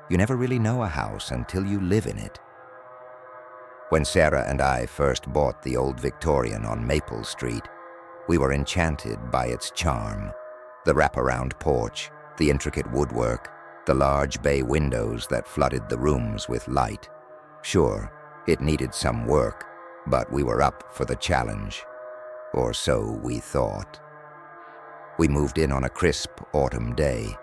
You never really know a house until you live in it. When Sarah and I first bought the old Victorian on Maple Street, we were enchanted by its charm. The wraparound porch, the intricate woodwork, the large bay windows that flooded the rooms with light. Sure, it needed some work, but we were up for the challenge. Or so we thought. We moved in on a crisp autumn day.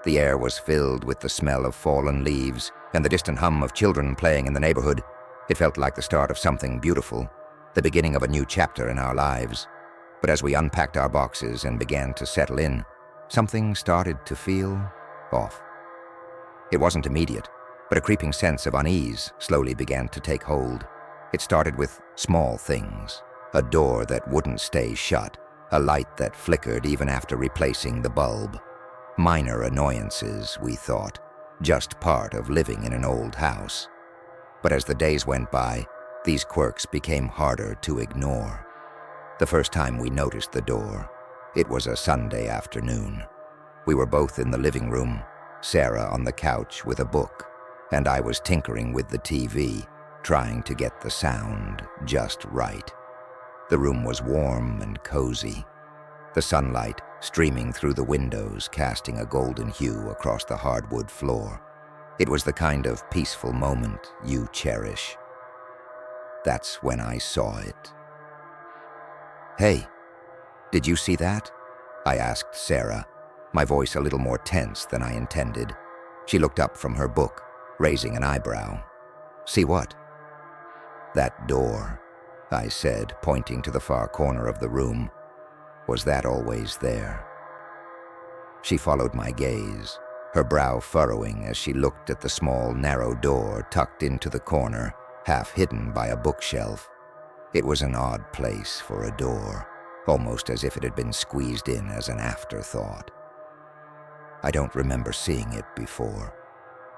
The air was filled with the smell of fallen leaves and the distant hum of children playing in the neighborhood. It felt like the start of something beautiful, the beginning of a new chapter in our lives. But as we unpacked our boxes and began to settle in, something started to feel off. It wasn't immediate, but a creeping sense of unease slowly began to take hold. It started with small things, a door that wouldn't stay shut, a light that flickered even after replacing the bulb. Minor annoyances, we thought, just part of living in an old house. But as the days went by, these quirks became harder to ignore. The first time we noticed the door, it was a Sunday afternoon. We were both in the living room, Sarah on the couch with a book, and I was tinkering with the TV, trying to get the sound just right. The room was warm and cozy, the sunlight streaming through the windows, casting a golden hue across the hardwood floor. It was the kind of peaceful moment you cherish. That's when I saw it. "Hey, did you see that?" I asked Sarah, my voice a little more tense than I intended. She looked up from her book, raising an eyebrow. "See what?" "That door," I said, pointing to the far corner of the room. "Was that always there?" She followed my gaze, her brow furrowing as she looked at the small, narrow door tucked into the corner, half hidden by a bookshelf. It was an odd place for a door, almost as if it had been squeezed in as an afterthought. "I don't remember seeing it before,"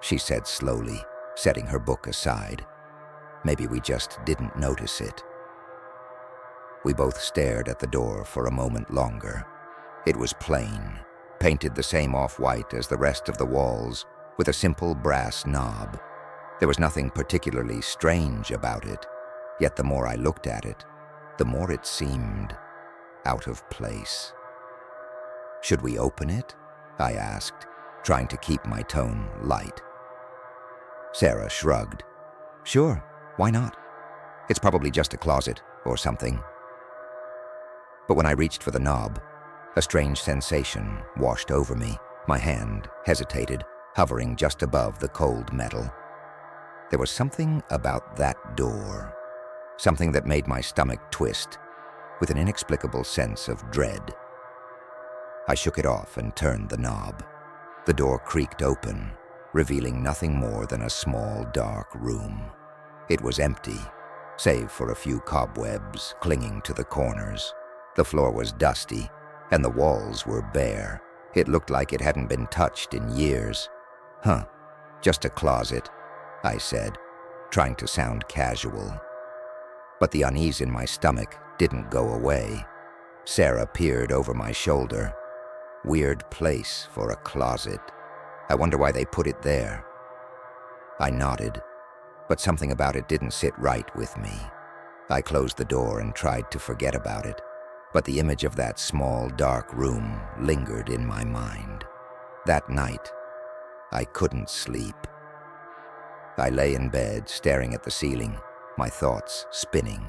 she said slowly, setting her book aside. "Maybe we just didn't notice it." We both stared at the door for a moment longer. It was plain, painted the same off-white as the rest of the walls, with a simple brass knob. There was nothing particularly strange about it, yet the more I looked at it, the more it seemed out of place. "Should we open it?" I asked, trying to keep my tone light. Sarah shrugged. "Sure, why not? It's probably just a closet or something." But when I reached for the knob, a strange sensation washed over me. My hand hesitated, hovering just above the cold metal. There was something about that door, something that made my stomach twist, with an inexplicable sense of dread. I shook it off and turned the knob. The door creaked open, revealing nothing more than a small, dark room. It was empty, save for a few cobwebs clinging to the corners. The floor was dusty, and the walls were bare. It looked like it hadn't been touched in years. "Huh, just a closet," I said, trying to sound casual. But the unease in my stomach didn't go away. Sarah peered over my shoulder. "Weird place for a closet. I wonder why they put it there." I nodded, but something about it didn't sit right with me. I closed the door and tried to forget about it, but the image of that small, dark room lingered in my mind. That night, I couldn't sleep. I lay in bed, staring at the ceiling, my thoughts spinning.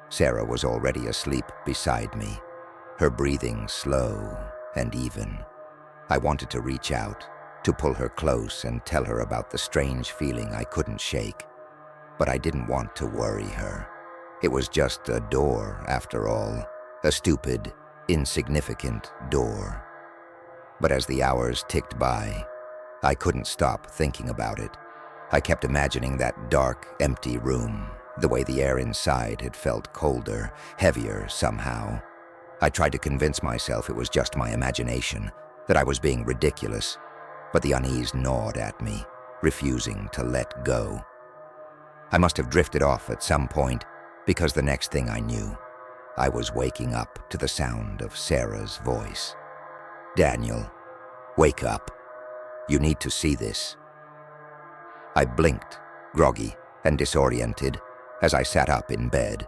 Sarah was already asleep beside me, her breathing slow and even. I wanted to reach out, to pull her close and tell her about the strange feeling I couldn't shake. But I didn't want to worry her. It was just a door, after all. A stupid, insignificant door. But as the hours ticked by, I couldn't stop thinking about it. I kept imagining that dark, empty room, the way the air inside had felt colder, heavier somehow. I tried to convince myself it was just my imagination, that I was being ridiculous, but the unease gnawed at me, refusing to let go. I must have drifted off at some point, because the next thing I knew, I was waking up to the sound of Sarah's voice. "Daniel, wake up. You need to see this." I blinked, groggy and disoriented, as I sat up in bed.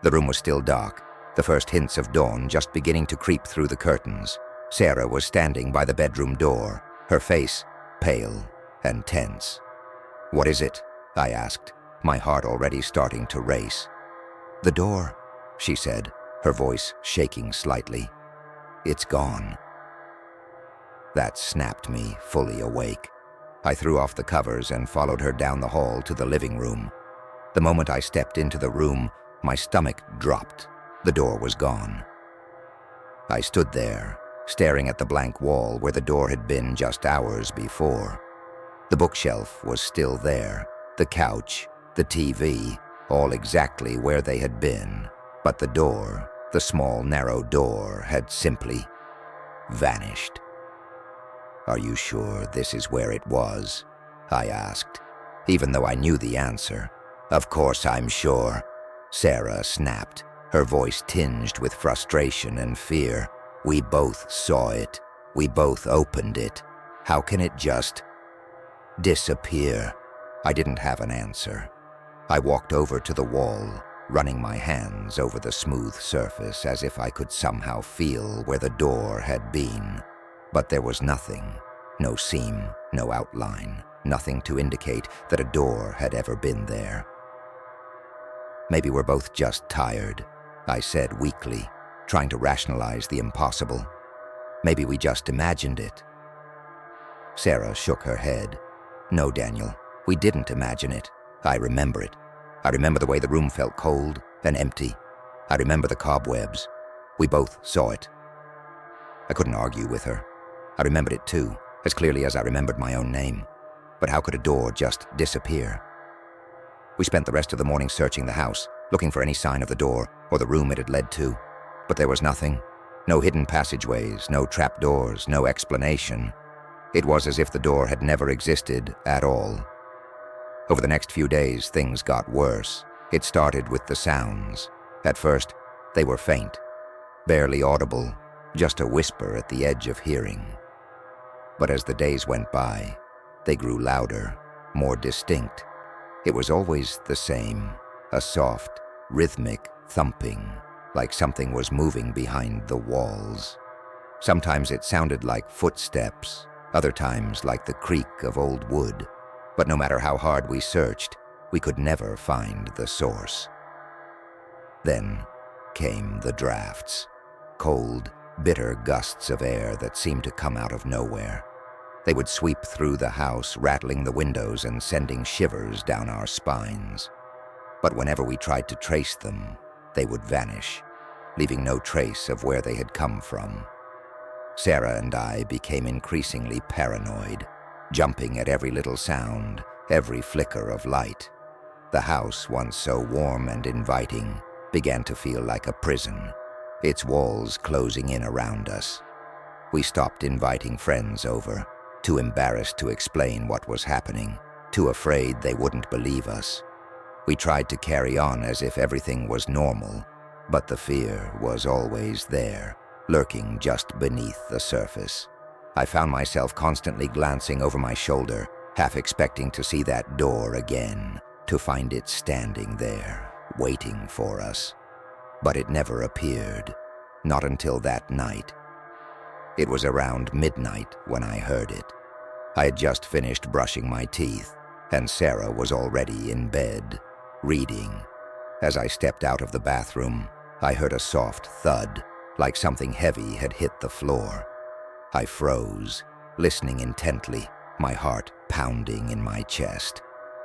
The room was still dark, the first hints of dawn just beginning to creep through the curtains. Sarah was standing by the bedroom door, her face pale and tense. "What is it?" I asked, my heart already starting to race. "The door," she said, her voice shaking slightly. "It's gone." That snapped me fully awake. I threw off the covers and followed her down the hall to the living room. The moment I stepped into the room, my stomach dropped. The door was gone. I stood there, staring at the blank wall where the door had been just hours before. The bookshelf was still there, the couch, the TV, all exactly where they had been. But the door, the small, narrow door, had simply vanished. "Are you sure this is where it was?" I asked, even though I knew the answer. "Of course I'm sure," Sarah snapped, her voice tinged with frustration and fear. "We both saw it. We both opened it. How can it just disappear?" I didn't have an answer. I walked over to the wall, running my hands over the smooth surface as if I could somehow feel where the door had been. But there was nothing, no seam, no outline, nothing to indicate that a door had ever been there. "Maybe we're both just tired," I said weakly, trying to rationalize the impossible. "Maybe we just imagined it." Sarah shook her head. "No, Daniel, we didn't imagine it. I remember it. I remember the way the room felt cold and empty. I remember the cobwebs. We both saw it." I couldn't argue with her. I remembered it too, as clearly as I remembered my own name. But how could a door just disappear? We spent the rest of the morning searching the house, looking for any sign of the door or the room it had led to. But there was nothing. No hidden passageways, no trapdoors, no explanation. It was as if the door had never existed at all. Over the next few days, things got worse. It started with the sounds. At first, they were faint, barely audible, just a whisper at the edge of hearing. But as the days went by, they grew louder, more distinct. It was always the same, a soft, rhythmic thumping, like something was moving behind the walls. Sometimes it sounded like footsteps, other times like the creak of old wood. But no matter how hard we searched, we could never find the source. Then came the drafts, cold, bitter gusts of air that seemed to come out of nowhere. They would sweep through the house, rattling the windows and sending shivers down our spines. But whenever we tried to trace them, they would vanish, leaving no trace of where they had come from. Sarah and I became increasingly paranoid, jumping at every little sound, every flicker of light. The house, once so warm and inviting, began to feel like a prison, its walls closing in around us. We stopped inviting friends over, too embarrassed to explain what was happening, too afraid they wouldn't believe us. We tried to carry on as if everything was normal, but the fear was always there, lurking just beneath the surface. I found myself constantly glancing over my shoulder, half expecting to see that door again, to find it standing there, waiting for us. But it never appeared, not until that night. It was around midnight when I heard it. I had just finished brushing my teeth, and Sarah was already in bed, reading. As I stepped out of the bathroom, I heard a soft thud, like something heavy had hit the floor. I froze, listening intently, my heart pounding in my chest.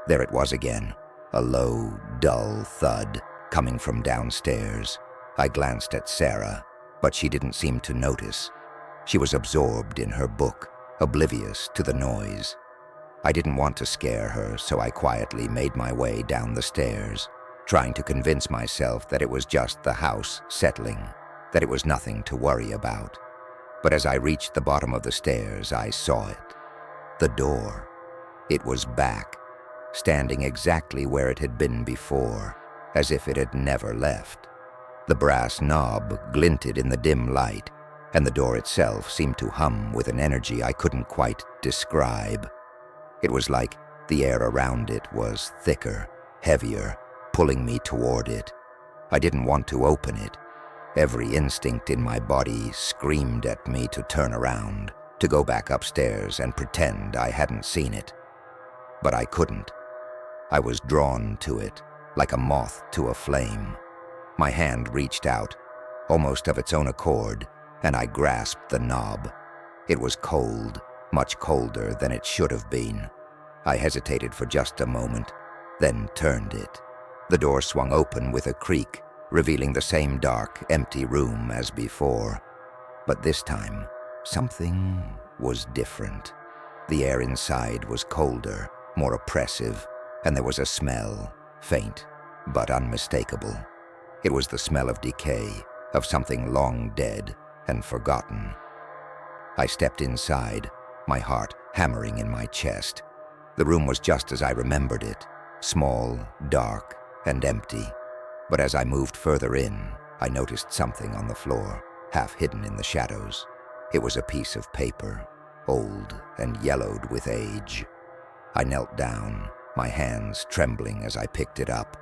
There it was again, a low, dull thud coming from downstairs. I glanced at Sarah, but she didn't seem to notice. She was absorbed in her book, oblivious to the noise. I didn't want to scare her, so I quietly made my way down the stairs, trying to convince myself that it was just the house settling, that it was nothing to worry about. But as I reached the bottom of the stairs, I saw it. The door. It was back, standing exactly where it had been before, as if it had never left. The brass knob glinted in the dim light, and the door itself seemed to hum with an energy I couldn't quite describe. It was like The air around it was thicker, heavier, pulling me toward it. I didn't want to open it. Every instinct in my body screamed at me to turn around, to go back upstairs and pretend I hadn't seen it. But I couldn't. I was drawn to it, like a moth to a flame. My hand reached out, almost of its own accord, and I grasped the knob. It was cold, much colder than it should have been. I hesitated for just a moment, then turned it. The door swung open with a creak, revealing the same dark, empty room as before. But this time, something was different. The air inside was colder, more oppressive, and there was a smell, faint but unmistakable. It was the smell of decay, of something long dead and forgotten. I stepped inside, my heart hammering in my chest. The room was just as I remembered it, small, dark, and empty. But as I moved further in, I noticed something on the floor, half hidden in the shadows. It was a piece of paper, old and yellowed with age. I knelt down, my hands trembling as I picked it up.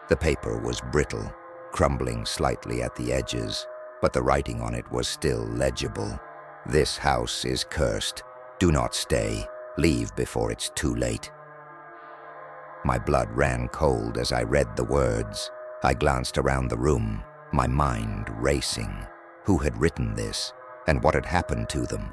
The paper was brittle, crumbling slightly at the edges, but the writing on it was still legible. "This house is cursed. Do not stay. Leave before it's too late." My blood ran cold as I read the words. I glanced around the room, my mind racing. Who had written this, and what had happened to them?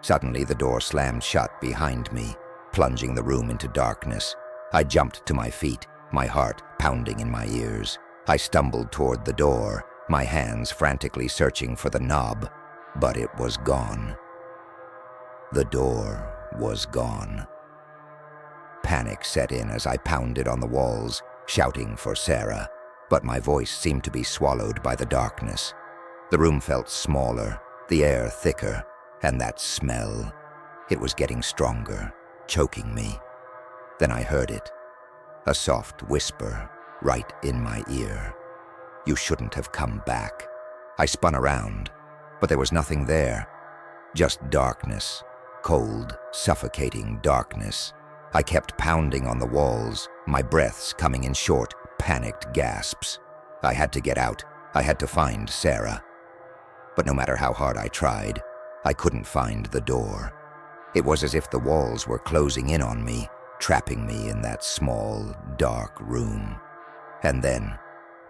Suddenly the door slammed shut behind me, plunging the room into darkness. I jumped to my feet, my heart pounding in my ears. I stumbled toward the door, my hands frantically searching for the knob, but it was gone. The door was gone. Panic set in as I pounded on the walls, shouting for Sarah, but my voice seemed to be swallowed by the darkness. The room felt smaller, the air thicker, and that smell. It was getting stronger, choking me. Then I heard it, a soft whisper right in my ear. "You shouldn't have come back." I spun around, but there was nothing there, just darkness, cold, suffocating darkness. I kept pounding on the walls, my breaths coming in short, panicked gasps. I had to get out. I had to find Sarah. But no matter how hard I tried, I couldn't find the door. It was as if the walls were closing in on me, trapping me in that small, dark room. And then,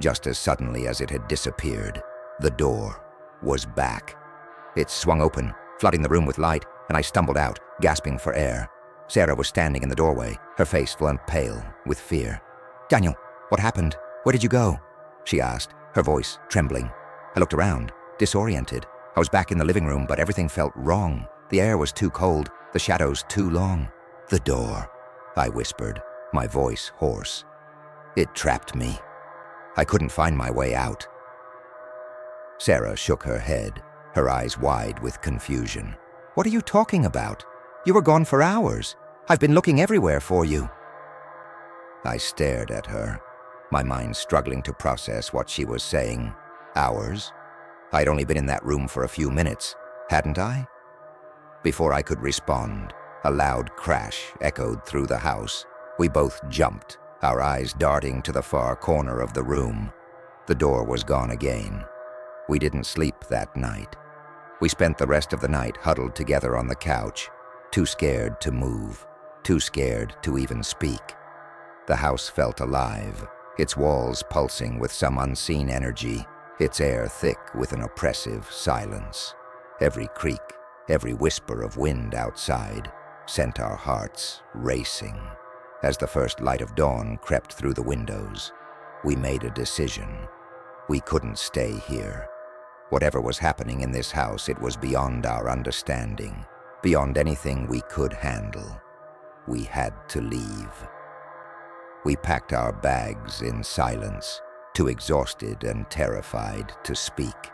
just as suddenly as it had disappeared, the door was back. It swung open, flooding the room with light, and I stumbled out, gasping for air. Sarah was standing in the doorway, her face full and pale with fear. "Daniel, what happened? Where did you go?" she asked, her voice trembling. I looked around, disoriented. I was back in the living room, but everything felt wrong. The air was too cold, the shadows too long. "The door," I whispered, my voice hoarse. "It trapped me. I couldn't find my way out." Sarah shook her head, her eyes wide with confusion. "What are you talking about? You were gone for hours. I've been looking everywhere for you." I stared at her, my mind struggling to process what she was saying. Hours? I'd only been in that room for a few minutes, hadn't I? Before I could respond, a loud crash echoed through the house. We both jumped, our eyes darting to the far corner of the room. The door was gone again. We didn't sleep that night. We spent the rest of the night huddled together on the couch, too scared to move, too scared to even speak. The house felt alive, its walls pulsing with some unseen energy, its air thick with an oppressive silence. Every creak, every whisper of wind outside sent our hearts racing. As the first light of dawn crept through the windows, we made a decision. We couldn't stay here. Whatever was happening in this house, it was beyond our understanding, beyond anything we could handle. We had to leave. We packed our bags in silence, too exhausted and terrified to speak.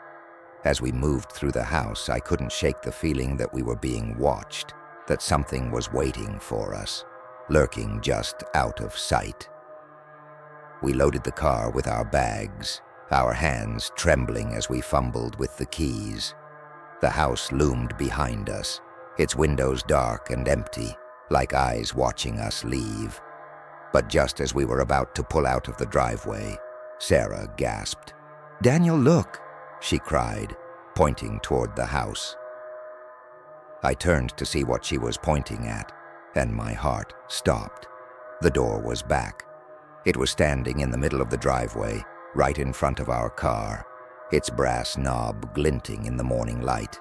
As we moved through the house, I couldn't shake the feeling that we were being watched, that something was waiting for us, lurking just out of sight. We loaded the car with our bags, our hands trembling as we fumbled with the keys. The house loomed behind us, its windows dark and empty, like eyes watching us leave. But just as we were about to pull out of the driveway, Sarah gasped. "Daniel, look!" she cried, pointing toward the house. I turned to see what she was pointing at, and my heart stopped. The door was back. It was standing in the middle of the driveway, right in front of our car, its brass knob glinting in the morning light.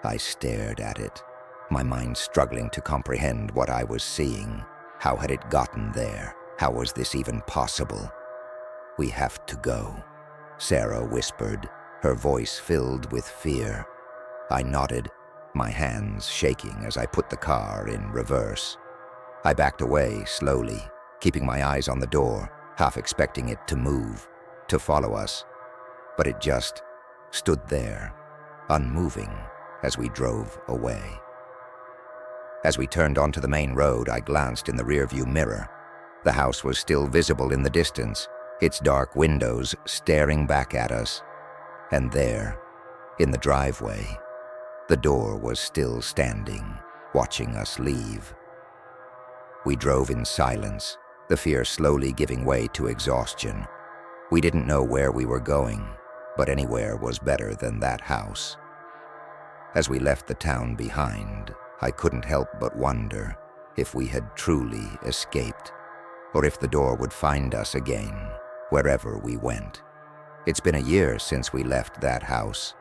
I stared at it, my mind struggling to comprehend what I was seeing. How had it gotten there? How was this even possible? "We have to go," Sarah whispered, her voice filled with fear. I nodded, my hands shaking as I put the car in reverse. I backed away slowly, keeping my eyes on the door, half expecting it to move, to follow us. But it just stood there, unmoving, as we drove away. As we turned onto the main road, I glanced in the rearview mirror. The house was still visible in the distance, its dark windows staring back at us. And there, in the driveway, the door was still standing, watching us leave. We drove in silence, the fear slowly giving way to exhaustion. We didn't know where we were going, but anywhere was better than that house. As we left the town behind, I couldn't help but wonder if we had truly escaped, or if the door would find us again, wherever we went. It's been a year since we left that house.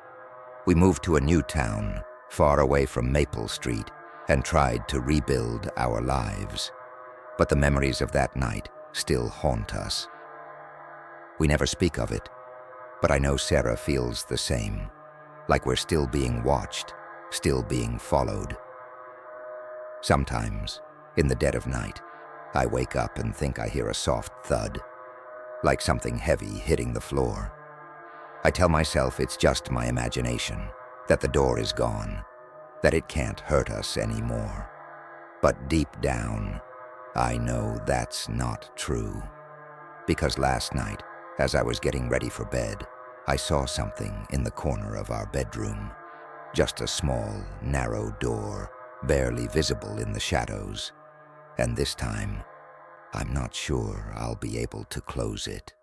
We moved to a new town, far away from Maple Street, and tried to rebuild our lives. But the memories of that night still haunt us. We never speak of it, but I know Sarah feels the same, like we're still being watched, still being followed. Sometimes, in the dead of night, I wake up and think I hear a soft thud, like something heavy hitting the floor. I tell myself it's just my imagination, that the door is gone, that it can't hurt us anymore. But deep down, I know that's not true. Because last night, as I was getting ready for bed, I saw something in the corner of our bedroom. Just a small, narrow door, barely visible in the shadows. And this time, I'm not sure I'll be able to close it.